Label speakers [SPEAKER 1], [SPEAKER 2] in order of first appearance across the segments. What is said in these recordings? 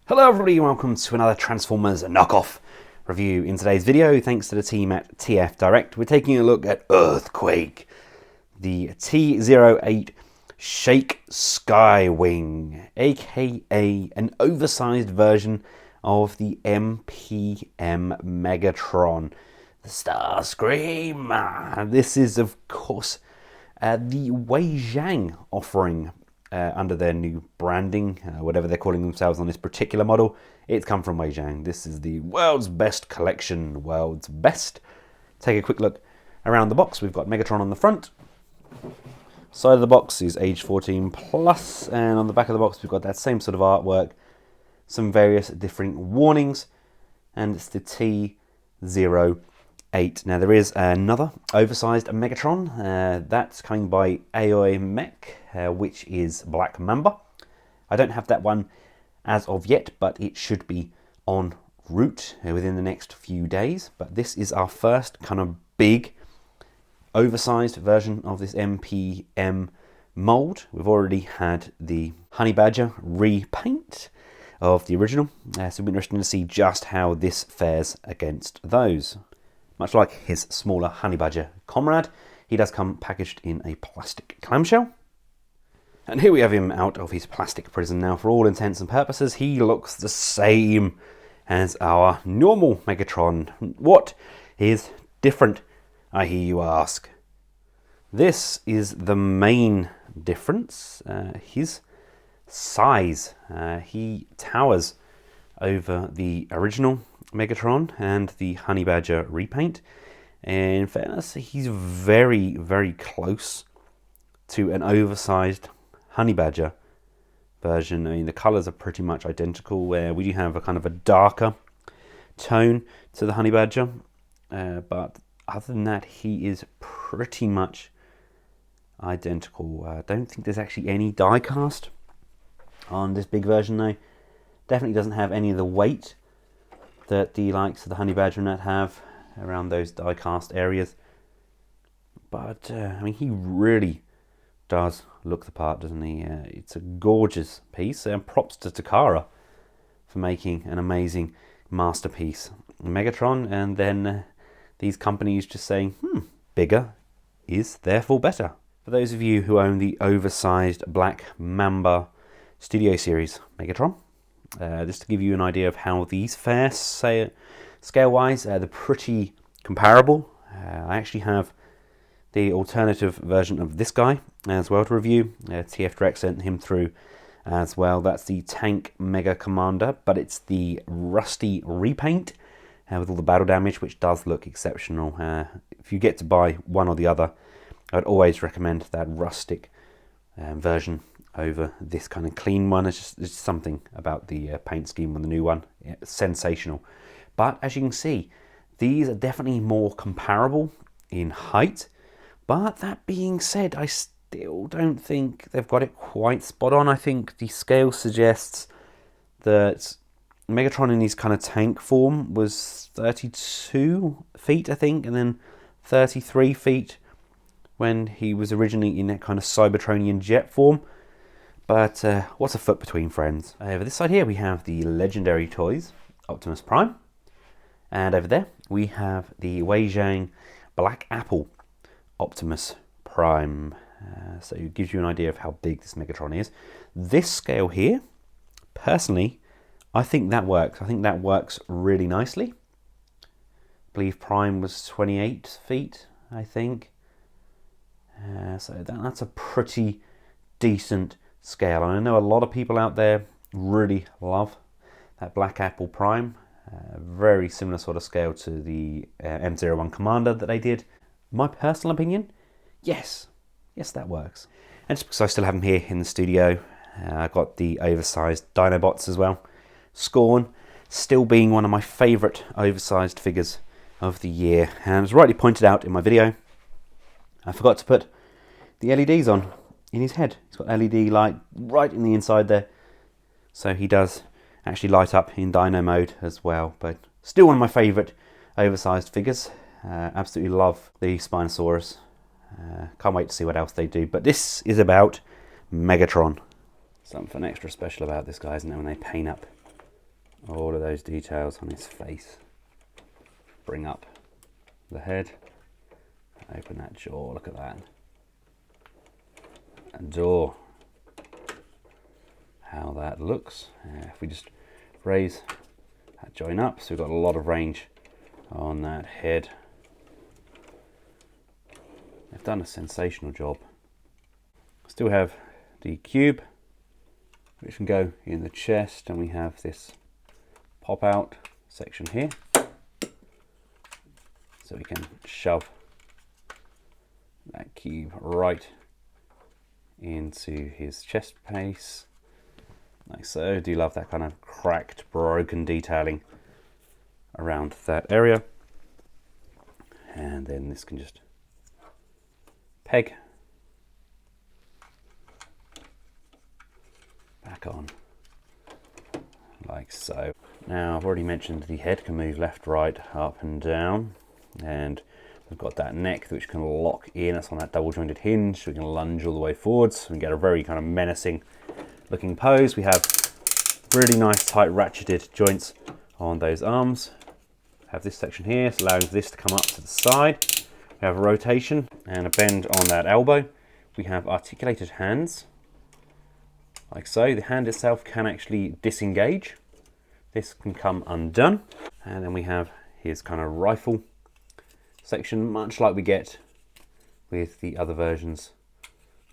[SPEAKER 1] Hello everybody, welcome to another Transformers knockoff review. In today's video, thanks to the team at TF Direct, we're taking a look at Earthquake, the T-08 Shake Skywing, aka an oversized version of the MPM Megatron, the Starscream. This is, of course, the Wei Jiang offering under their new branding, whatever they're calling themselves on this particular model. It's come from Wei Jiang. This is the world's best collection, world's best. Take a quick look around the box. We've got Megatron on the front. Side of the box is age 14 plus, and on the back of the box we've got that same sort of artwork, some various different warnings, and it's the T-08. Now there is another oversized Megatron, that's coming by Aoi Mech, which is Black Mamba. I don't have that one as of yet, but it should be en route within the next few days. But this is our first kind of big oversized version of this MPM mold. We've already had the Honey Badger repaint of the original, so it'll be interesting to see just how this fares against those. Much like his smaller Honey Badger comrade, he does come packaged in a plastic clamshell. And here we have him out of his plastic prison now. For all intents and purposes, he looks the same as our normal Megatron. What is different, I hear you ask? This is the main difference, his size. He towers over the original Megatron and the Honey Badger repaint. In fairness, he's very, very close to an oversized Honey Badger version. I mean, the colours are pretty much identical, where we do have a kind of a darker tone to the Honey Badger, but other than that, he is pretty much identical. I don't think there's actually any die cast on this big version though. Definitely doesn't have any of the weight that the likes of the Honey Badger and that have around those die cast areas. But I mean, he really does look the part, doesn't he? It's a gorgeous piece, and props to Takara for making an amazing masterpiece Megatron, and then these companies just saying, bigger is therefore better. For those of you who own the oversized Black Mamba Studio Series Megatron, just to give you an idea of how these fare, say, scale-wise, they're pretty comparable. I actually have the alternative version of this guy as well to review. TF Direct sent him through as well. That's the Tank Mega Commander, but it's the rusty repaint with all the battle damage, which does look exceptional. If you get to buy one or the other, I'd always recommend that rustic version over this kind of clean one. It's just something about the paint scheme on the new one. It's sensational. But as you can see, these are definitely more comparable in height. But that being said, I still don't think they've got it quite spot on. I think the scale suggests that Megatron in his kind of tank form was 32 feet, I think, and then 33 feet when he was originally in that kind of Cybertronian jet form. But what's a foot between friends? Over this side here we have the Legendary Toys Optimus Prime, and over there we have the Wei Jiang Black Apple Optimus Prime. So it gives you an idea of how big this Megatron is. This scale here, personally, I think that works. I think that works really nicely. I believe Prime was 28 feet, I think. So that's a pretty decent scale. And I know a lot of people out there really love that Black Apple Prime. Very similar sort of scale to the M01 Commander that they did. My personal opinion, yes, that works. And just because I still have them here in the studio, I've got the oversized Dinobots as well. Scorn still being one of my favourite oversized figures of the year. And as rightly pointed out in my video, I forgot to put the LEDs on in his head. He's got LED light right in the inside there. So he does actually light up in Dino mode as well. But still one of my favourite oversized figures. Absolutely love the Spinosaurus. Can't wait to see what else they do. But this is about Megatron. Something extra special about this guy, isn't it, when they paint up all of those details on his face. Bring up the head, open that jaw, look at that. Adore how that looks. If we just raise that joint up, so we've got a lot of range on that head. They've done a sensational job. Still have the cube, which can go in the chest, and we have this pop out section here, so we can shove that cube right into his chest piece, like so. Do love that kind of cracked, broken detailing around that area. And then this can just peg back on, like so. Now, I've already mentioned the head can move left, right, up and down, and we've got that neck which can lock in. It's on that double jointed hinge, so we can lunge all the way forwards and get a very kind of menacing looking pose. We have really nice tight ratcheted joints on those arms. Have this section here, so allowing this to come up to the side. We have a rotation and a bend on that elbow. We have articulated hands, like so. The hand itself can actually disengage. This can come undone. And then we have his kind of rifle section, much like we get with the other versions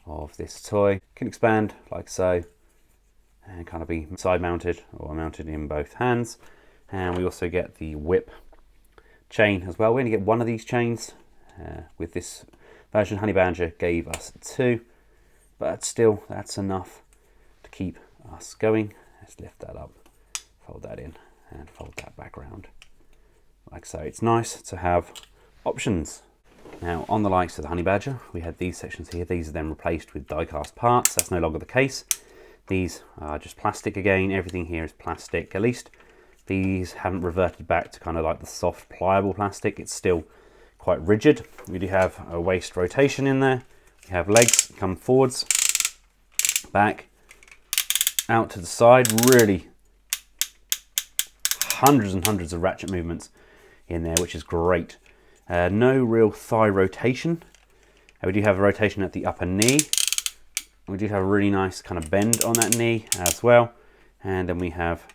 [SPEAKER 1] of this toy. Can expand like so, and kind of be side mounted or mounted in both hands. And we also get the whip chain as well. We only get one of these chains. With this version, Honey Badger gave us 2, but still that's enough to keep us going. Let's lift that up, fold that in, and fold that back around like so. It's nice to have options. Now, on the likes of the Honey Badger, we had these sections here. These are then replaced with die-cast parts. That's no longer the case. These are just plastic again. Everything here is plastic. At least these haven't reverted back to kind of like the soft, pliable plastic. It's still quite rigid. We do have a waist rotation in there. We have legs come forwards, back, out to the side. Really hundreds and hundreds of ratchet movements in there, which is great. No real thigh rotation. We do have a rotation at the upper knee. We do have a really nice kind of bend on that knee as well. And then we have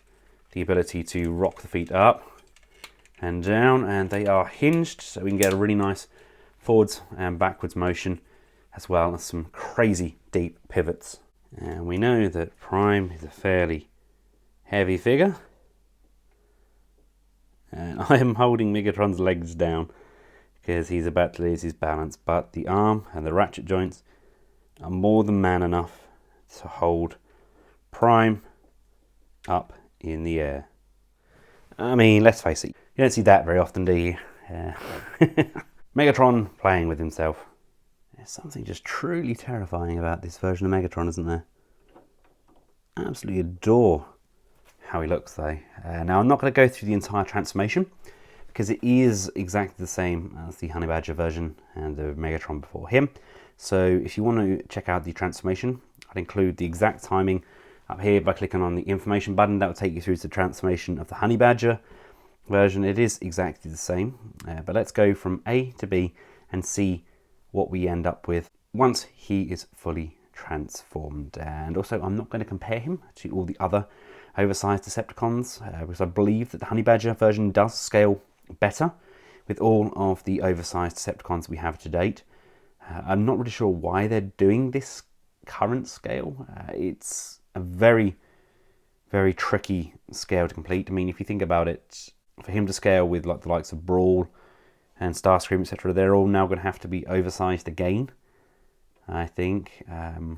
[SPEAKER 1] the ability to rock the feet up and down, and they are hinged, so we can get a really nice forwards and backwards motion, as well as some crazy deep pivots. And we know that Prime is a fairly heavy figure, and I am holding Megatron's legs down because he's about to lose his balance, but the arm and the ratchet joints are more than man enough to hold Prime up in the air. I mean, let's face it, you don't see that very often, do you? Megatron playing with himself. There's something just truly terrifying about this version of Megatron, isn't there? Absolutely adore how he looks, though. Now, I'm not going to go through the entire transformation because it is exactly the same as the Honey Badger version and the Megatron before him. So if you want to check out the transformation, I'd include the exact timing up here by clicking on the information button. That will take you through to the transformation of the Honey Badger version. It is exactly the same, but let's go from A to B and see what we end up with once he is fully transformed. And also, I'm not going to compare him to all the other oversized Decepticons because I believe that the Honey Badger version does scale better with all of the oversized Decepticons we have to date. I'm not really sure why they're doing this current scale. It's a very, very tricky scale to complete. I mean, if you think about it, for him to scale with like the likes of Brawl and Starscream, etc., they're all now going to have to be oversized again, I think. We'll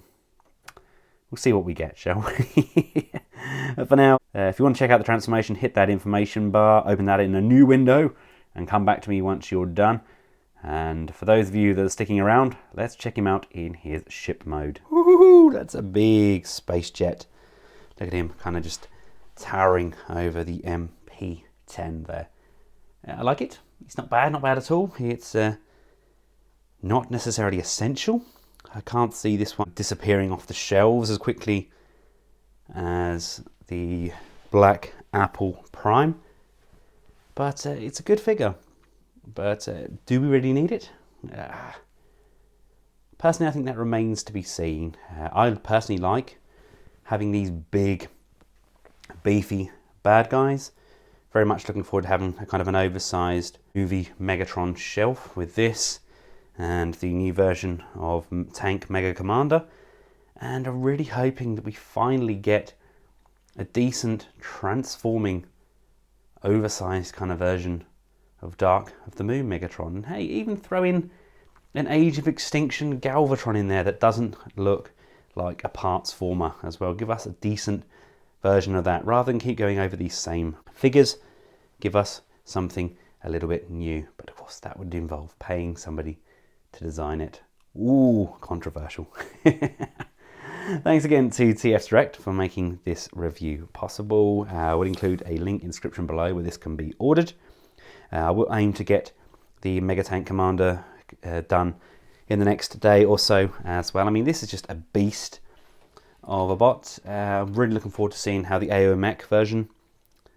[SPEAKER 1] see what we get, shall we? For now, if you want to check out the transformation, hit that information bar, open that in a new window, and come back to me once you're done. And for those of you that are sticking around, let's check him out in his ship mode. Woohoo! That's a big space jet. Look at him kind of just towering over the MP10 there. I like it. It's not bad at all. It's not necessarily essential. I can't see this one disappearing off the shelves as quickly as the black Apple Prime. But it's a good figure. But do we really need it? Personally, I think that remains to be seen. I personally like having these big, beefy bad guys. Very much looking forward to having a kind of an oversized movie Megatron shelf with this and the new version of Tank Mega Commander. And I'm really hoping that we finally get a decent transforming oversized kind of version of Dark of the Moon Megatron. And hey, even throw in an Age of Extinction Galvatron in there that doesn't look like a parts former as well. Give us a decent version of that rather than keep going over these same figures. Give us something a little bit new, but of course that would involve paying somebody to design it. Ooh, controversial. Thanks again to TF Direct for making this review possible. We'll include a link in the description below where this can be ordered. We'll aim to get the Mega Tank Commander done in the next day or so as well. I mean, this is just a beast of a bot. I'm really looking forward to seeing how the AOMech version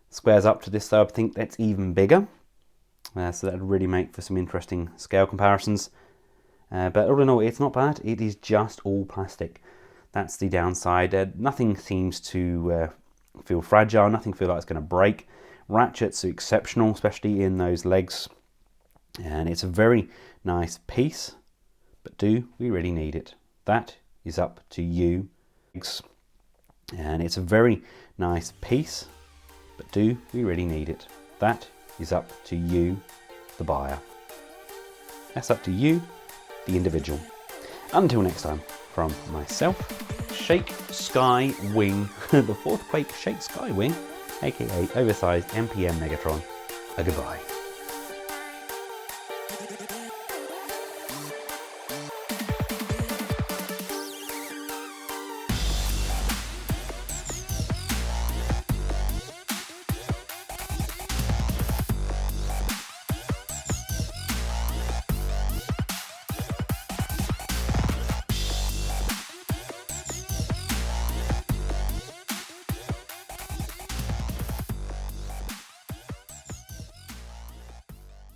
[SPEAKER 1] squares up to this, though. I think that's even bigger. So that would really make for some interesting scale comparisons. But all in all, it's not bad. It is just all plastic. That's the downside. Nothing seems to feel fragile. Nothing feels like it's going to break. Ratchets are exceptional, especially in those legs. And it's a very nice piece. But do we really need it? That is up to you. And it's a very nice piece. But do we really need it? That is up to you, the buyer. That's up to you, the individual. Until next time, from myself, Shake Sky Wing, the fourth Quake Shake Sky Wing, aka Oversized MPM Megatron, a goodbye.